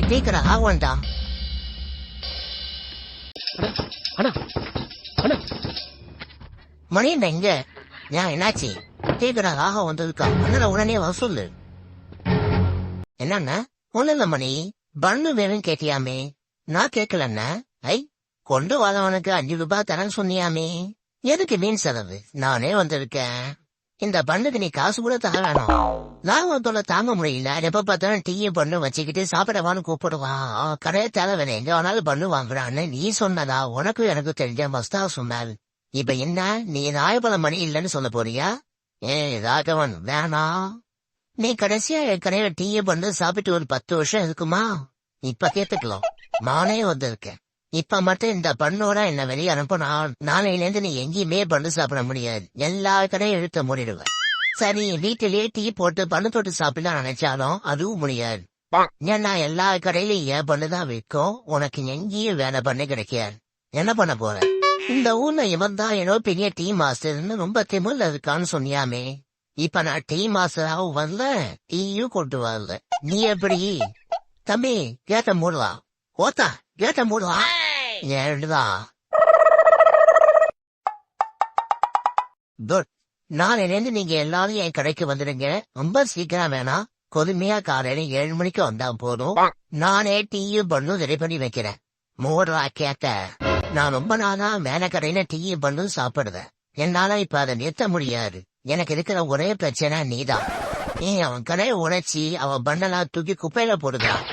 சீக்கிரம் ஆகும்டா. அண்ணா அண்ணா மணி என்ன இங்க? ஏன் என்னாச்சு? சீக்கிரம் ஆக வந்ததுக்கா அண்ணன் உடனே வர சொல்லு. என்னண்ணா? ஒண்ணு இல்ல மணி, பண்ணு வேணும்னு கேட்டியாமே. நான் கேட்கலண்ணா. ஐ, கொண்டு வரவனுக்கு 5 ரூபாய் தரேன்னு சொன்னியாமே. எதுக்கு மீன் செலவு? நானே வந்திருக்கேன். இந்த பண்ணுக்கு நீ காசு கூட தர வேணாம். லாபத்தோட தாங்க முடியல. எப்ப பார்த்தாலும் டீயை பண்ணு வச்சுக்கிட்டு சாப்பிடவான்னு கூப்பிடுவான். கடையை தேவை எங்க வேணாலும் பண்ணு வாங்குறான்னு நீ சொன்னதா? உனக்கு எனக்கு தெரிஞ்ச மஸ்தா சொன்னாள். இப்ப என்ன, நீ நாயபலம் மணி இல்லன்னு சொல்ல போறியா? ராகவன் வேணாம். நீ கடைசியா என் கடையில டீயை பண்ணு சாப்பிட்டு ஒரு 10 வருஷம் இருக்குமா? இப்ப கேட்டுக்கலாம். நானே வந்திருக்கேன். இப்ப மட்டும் இந்த பண்ணோட என்ன வெளியே அனுப்பினா நாளையில இருந்து நீ எங்கேயுமே பண்ணு சாப்பிட முடியாது. எல்லா கடையும் இழுத்த மூடிடுவேன். சரி, வீட்டிலேயே டீ போட்டு பண்ணு தொட்டு சாப்பிட நினைச்சாலும் அதுவும் முடியாது. ஏன்னா எல்லா கடையிலும் ஏன் பண்ணுதான் விற்கும். உனக்கு எங்கேயும் வேலை பண்ணு கிடைக்காது. என்ன பண்ண போற? இந்த ஊர்ல இவன் தான் ஏதோ பெரிய டீ மாஸ்டர்னு ரொம்ப திமிழ்ல இருக்கான்னு சொன்னியாமே. இப்ப நான் டீ மாஸ்டராகவும் வரல, டீயும் கொண்டு வரல. நீ எப்படி? தம்பி, கேட்ட மூடலாம். ஓத்தா, கேட்ட மூடலாம். ஏன்தான் குட். நாளையிலேருந்து நீங்க எல்லாரும் என் கடைக்கு வந்துடுங்க. ரொம்ப சீக்கிரம் வேணாம். கொதுமையா காலையில 7 மணிக்கு வந்தா போதும். நானே டீயும் பண்ணும் ரெடி பண்ணி வைக்கிறேன். மூடலா கேட்ட. நான் ரொம்ப நாளா மேல கடையில டீயும் பண்ணும் சாப்பிடுவேன். என்னால இப்ப அதை நிறுத்த முடியாது. எனக்கு இருக்கிற ஒரே பிரச்சனை நீதான். அவன் கடையை உடைச்சி அவன் பண்ணலாம் தூக்கி குப்பையில போடுதான்.